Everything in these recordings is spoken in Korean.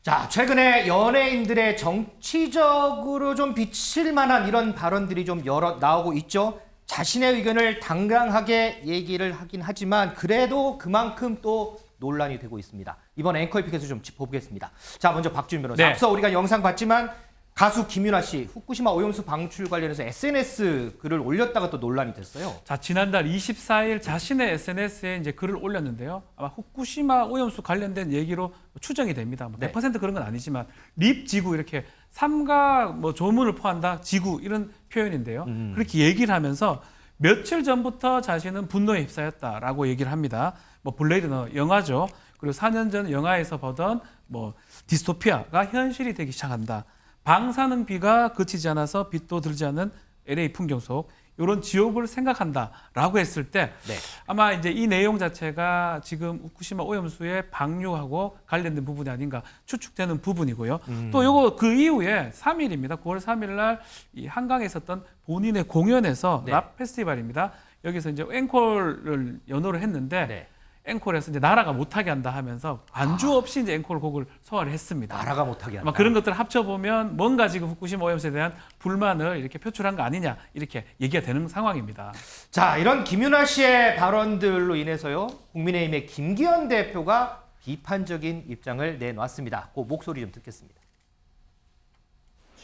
자, 최근에 연예인들의 정치적으로 좀 비칠 만한 이런 발언들이 좀 여러 나오고 있죠. 자신의 의견을 당당하게 얘기를 하긴 하지만 그래도 그만큼 또 논란이 되고 있습니다. 이번 앵커에픽에서 좀 짚어보겠습니다. 자, 먼저 박준 변호사. 네. 앞서 우리가 영상 봤지만 가수 김윤아 씨 후쿠시마 오염수 방출 관련해서 SNS 글을 올렸다가 또 논란이 됐어요. 자, 지난달 24일 자신의 SNS에 이제 글을 올렸는데요. 아마 후쿠시마 오염수 관련된 얘기로 추정이 됩니다. 뭐 네. 100% 그런 건 아니지만 립 지구 이렇게 삼가 뭐 조문을 포함한다 지구 이런 표현인데요. 그렇게 얘기를 하면서 며칠 전부터 자신은 분노에 휩싸였다라고 얘기를 합니다. 뭐 블레이드 러너 영화죠. 그리고 4년 전 영화에서 보던 뭐 디스토피아가 현실이 되기 시작한다. 방사능비가 그치지 않아서 빛도 들지 않는 LA 풍경 속 이런 지옥을 생각한다라고 했을 때 네. 아마 이제 이 내용 자체가 지금 후쿠시마 오염수의 방류하고 관련된 부분이 아닌가 추측되는 부분이고요. 또 요거 그 이후에 3일입니다. 9월 3일 날 이 한강에 있었던 본인의 공연에서 네. 랍 페스티벌입니다. 여기서 이제 앵콜을 연호를 했는데 네. 앵콜에서 이제 나라가 못하게 한다 하면서 반주 없이 이제 앵콜 곡을 소화를 했습니다. 나라가 못하게 한다. 아마 그런 것들을 합쳐보면 뭔가 지금 후쿠시마 오염수에 대한 불만을 이렇게 표출한 거 아니냐 이렇게 얘기가 되는 상황입니다. 자, 이런 김윤아 씨의 발언들로 인해서요. 국민의힘의 김기현 대표가 비판적인 입장을 내놨습니다. 그 목소리 좀 듣겠습니다.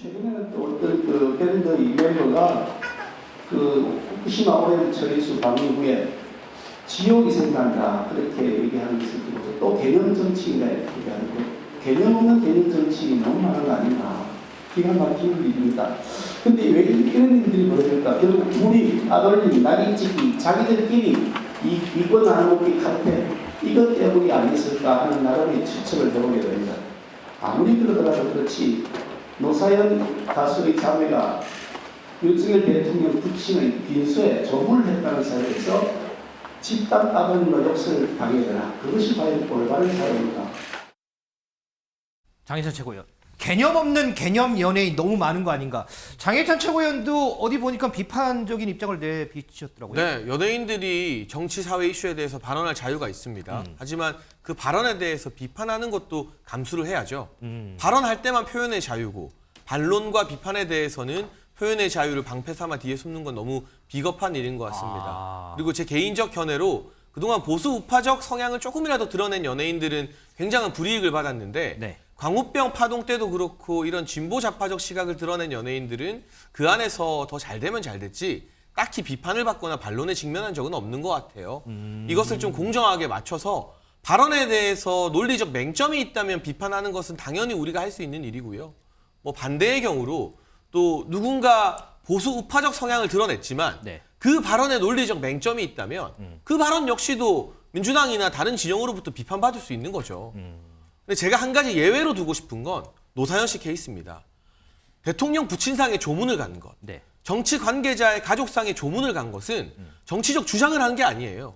최근에는 또 어떤 그 밴드 이 멤버가 그 후쿠시마 오염 처리수 방류 후에 지옥이 생긴다 그렇게 얘기하는 것을 듣고 또 개념 정치인가 이렇게 얘기하는 거 개념 없는 개념 정치인이 너무 많은 거 아닌가 기가 막힌 일입니다. 근데 왜 이런 일들이 벌어질까? 결국 우리 아들님 나리찍기 자기들끼리 이 이권 나누기 카르텔 이것 때문이 아니었을까 하는 나름의 추측을 해보게 됩니다. 아무리 그러더라도 그렇지 노사연 가수의 자매가 윤석열 대통령 부친의 빈소에 조문을 했다는 사실에서 집단 따돌림과 욕설을 당해야 되나? 그것이 과연 올바른 사회입니까? 장혜찬 최고위원. 개념 없는 개념 연예인 너무 많은 거 아닌가. 장혜찬 최고위원도 어디 보니까 비판적인 입장을 내비치셨더라고요. 네, 연예인들이 정치 사회 이슈에 대해서 발언할 자유가 있습니다. 하지만 그 발언에 대해서 비판하는 것도 감수를 해야죠. 발언할 때만 표현의 자유고 반론과 비판에 대해서는 표현의 자유를 방패 삼아 뒤에 숨는 건 너무 비겁한 일인 것 같습니다. 그리고 제 개인적 견해로 그동안 보수 우파적 성향을 조금이라도 드러낸 연예인들은 굉장한 불이익을 받았는데 네. 광우병 파동 때도 그렇고 이런 진보 좌파적 시각을 드러낸 연예인들은 그 안에서 더 잘 되면 잘 됐지 딱히 비판을 받거나 반론에 직면한 적은 없는 것 같아요. 이것을 좀 공정하게 맞춰서 발언에 대해서 논리적 맹점이 있다면 비판하는 것은 당연히 우리가 할 수 있는 일이고요. 뭐 반대의 경우로 또 누군가 보수 우파적 성향을 드러냈지만 네. 그 발언에 논리적 맹점이 있다면 그 발언 역시도 민주당이나 다른 진영으로부터 비판받을 수 있는 거죠. 근데 제가 한 가지 예외로 두고 싶은 건 노사연 씨 케이스입니다. 대통령 부친상에 조문을 간 것, 네. 정치 관계자의 가족상에 조문을 간 것은 정치적 주장을 한 게 아니에요.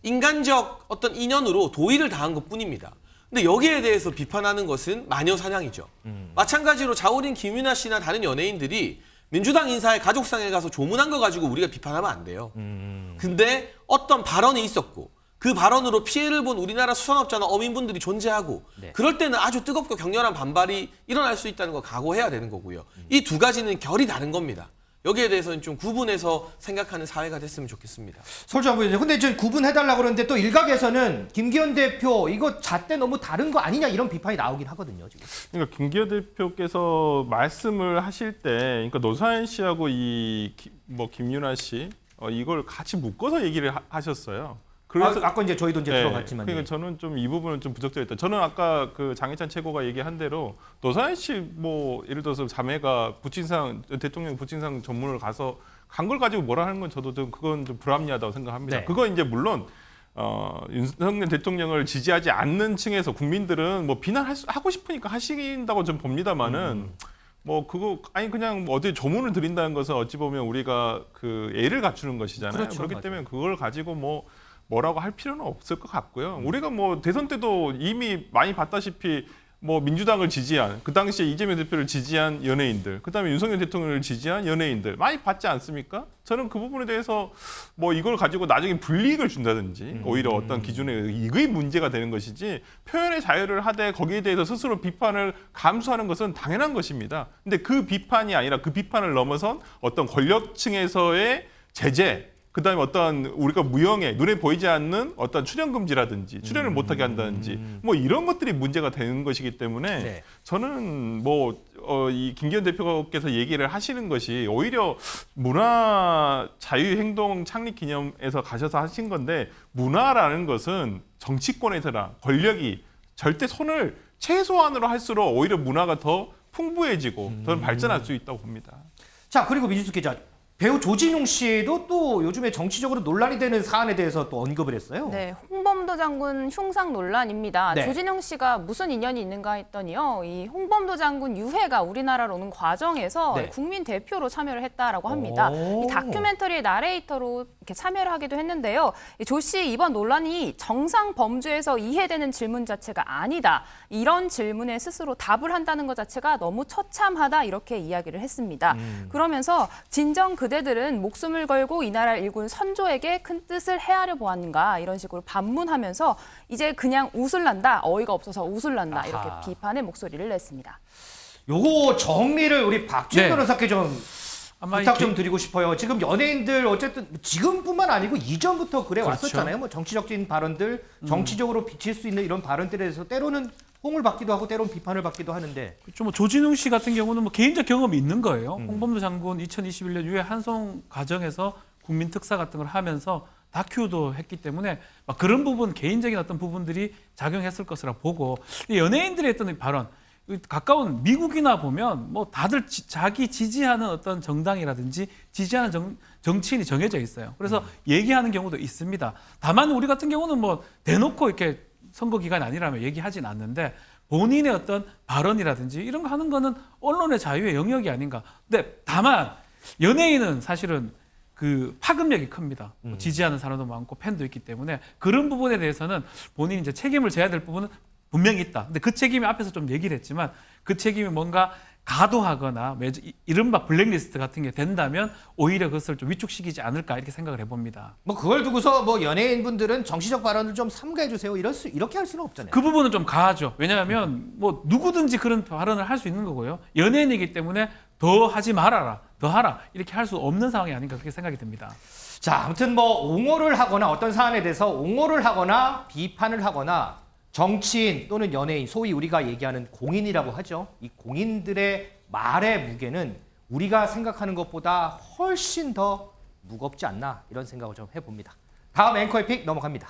인간적 어떤 인연으로 도의를 당한 것뿐입니다. 근데 여기에 대해서 비판하는 것은 마녀 사냥이죠. 마찬가지로 자우림 김윤아 씨나 다른 연예인들이 민주당 인사의 가족상에 가서 조문한 거 가지고 우리가 비판하면 안 돼요. 근데 어떤 발언이 있었고 그 발언으로 피해를 본 우리나라 수산업자나 어민분들이 존재하고 네. 그럴 때는 아주 뜨겁고 격렬한 반발이 일어날 수 있다는 거 각오해야 되는 거고요. 이 두 가지는 결이 다른 겁니다. 여기에 대해서는 좀 구분해서 생각하는 사회가 됐으면 좋겠습니다. 솔직히 근데 저 구분해달라고 그러는데 또 일각에서는 김기현 대표 이거 잣대 너무 다른 거 아니냐 이런 비판이 나오긴 하거든요. 지금. 그러니까 김기현 대표께서 말씀을 하실 때, 그러니까 노사연 씨하고 김윤아 씨 이걸 같이 묶어서 얘기를 하셨어요. 그래서 아까 이제 저희도 이제 들어갔지만. 그러니까 저는 좀 이 부분은 좀 부적절했다. 저는 아까 그 장혜찬 최고가 얘기한 대로 노사연 씨 뭐 예를 들어서 자매가 대통령 부친상 전문을 가서 간 걸 가지고 뭐라 하는 건 저도 좀 그건 좀 불합리하다고 생각합니다. 네. 그거 이제 물론 윤석열 대통령을 지지하지 않는 층에서 국민들은 뭐 비난하고 싶으니까 하신다고 좀 봅니다만은 뭐 그거 아니 그냥 뭐 어디 조문을 드린다는 것은 어찌 보면 우리가 그 예를 갖추는 것이잖아요. 그렇죠, 그렇기 맞아요. 때문에 그걸 가지고 뭐라고 할 필요는 없을 것 같고요. 우리가 뭐 대선 때도 이미 많이 봤다시피 뭐 민주당을 지지한 그 당시에 이재명 대표를 지지한 연예인들, 그다음에 윤석열 대통령을 지지한 연예인들 많이 받지 않습니까? 저는 그 부분에 대해서 뭐 이걸 가지고 나중에 불이익을 준다든지 오히려 어떤 기준에 이게 문제가 되는 것이지 표현의 자유를 하되 거기에 대해서 스스로 비판을 감수하는 것은 당연한 것입니다. 근데 그 비판이 아니라 그 비판을 넘어선 어떤 권력층에서의 제재, 그다음에 어떤 우리가 무형의 눈에 보이지 않는 어떤 출연 금지라든지 출연을 못하게 한다든지 뭐 이런 것들이 문제가 되는 것이기 때문에 네. 저는 뭐 이 김기현 대표께서 얘기를 하시는 것이 오히려 문화 자유행동 창립 기념에서 가셔서 하신 건데 문화라는 것은 정치권에서나 권력이 절대 손을 최소한으로 할수록 오히려 문화가 더 풍부해지고 더 발전할 수 있다고 봅니다. 자, 그리고 민주숙 기자, 배우 조진웅 씨도 또 요즘에 정치적으로 논란이 되는 사안에 대해서 또 언급을 했어요. 네, 홍범도 장군 흉상 논란입니다. 네. 조진웅 씨가 무슨 인연이 있는가 했더니요, 이 홍범도 장군 유해가 우리나라로 오는 과정에서 네. 국민 대표로 참여를 했다라고 합니다. 오. 이 다큐멘터리의 나레이터로 이렇게 참여를 하기도 했는데요. 조 씨 이번 논란이 정상 범죄에서 이해되는 질문 자체가 아니다. 이런 질문에 스스로 답을 한다는 것 자체가 너무 처참하다 이렇게 이야기를 했습니다. 그러면서 진정 그대들은 목숨을 걸고 이 나라를 일군 선조에게 큰 뜻을 헤아려 보았는가 이런 식으로 반문하면서 이제 그냥 웃을난다, 어이가 없어서 웃을난다 이렇게 아하. 비판의 목소리를 냈습니다. 요거 정리를 우리 박준 네. 변호사께 좀 아마 부탁 좀 드리고 싶어요. 지금 연예인들 어쨌든 지금뿐만 아니고 이전부터 그래 그렇죠. 왔었잖아요. 뭐 정치적인 발언들, 정치적으로 비칠 수 있는 이런 발언들에 대해서 때로는 홍을 받기도 하고 때로는 비판을 받기도 하는데 그렇죠. 뭐 조진웅 씨 같은 경우는 뭐 개인적 경험이 있는 거예요. 홍범도 장군 2021년 유해 한송 과정에서 국민 특사 같은 걸 하면서 다큐도 했기 때문에 막 그런 부분 개인적인 어떤 부분들이 작용했을 것이라 보고 연예인들의 어떤 발언 가까운 미국이나 보면 뭐 다들 자기 지지하는 어떤 정당이라든지 지지하는 정치인이 정해져 있어요. 그래서 얘기하는 경우도 있습니다. 다만 우리 같은 경우는 뭐 대놓고 이렇게 선거 기간이 아니라면 얘기하진 않는데 본인의 어떤 발언이라든지 이런 거 하는 거는 언론의 자유의 영역이 아닌가. 근데 다만 연예인은 사실은 그 파급력이 큽니다. 지지하는 사람도 많고 팬도 있기 때문에 그런 부분에 대해서는 본인이 이제 책임을 져야 될 부분은 분명히 있다. 근데 그 책임이 앞에서 좀 얘기를 했지만 그 책임이 뭔가 가도하거나 이른바 블랙리스트 같은 게 된다면 오히려 그것을 좀 위축시키지 않을까 이렇게 생각을 해봅니다. 뭐 그걸 두고서 뭐 연예인분들은 정치적 발언을 좀 삼가해 주세요. 이렇게 할 수는 없잖아요. 그 부분은 좀 가하죠. 왜냐하면 뭐 누구든지 그런 발언을 할 수 있는 거고요. 연예인이기 때문에 더 하지 말아라, 더 하라 이렇게 할 수 없는 상황이 아닌가 그렇게 생각이 듭니다. 자, 아무튼 뭐 옹호를 하거나 어떤 사안에 대해서 옹호를 하거나 비판을 하거나 정치인 또는 연예인, 소위 우리가 얘기하는 공인이라고 하죠. 이 공인들의 말의 무게는 우리가 생각하는 것보다 훨씬 더 무겁지 않나 이런 생각을 좀 해봅니다. 다음 앵커의 픽 넘어갑니다.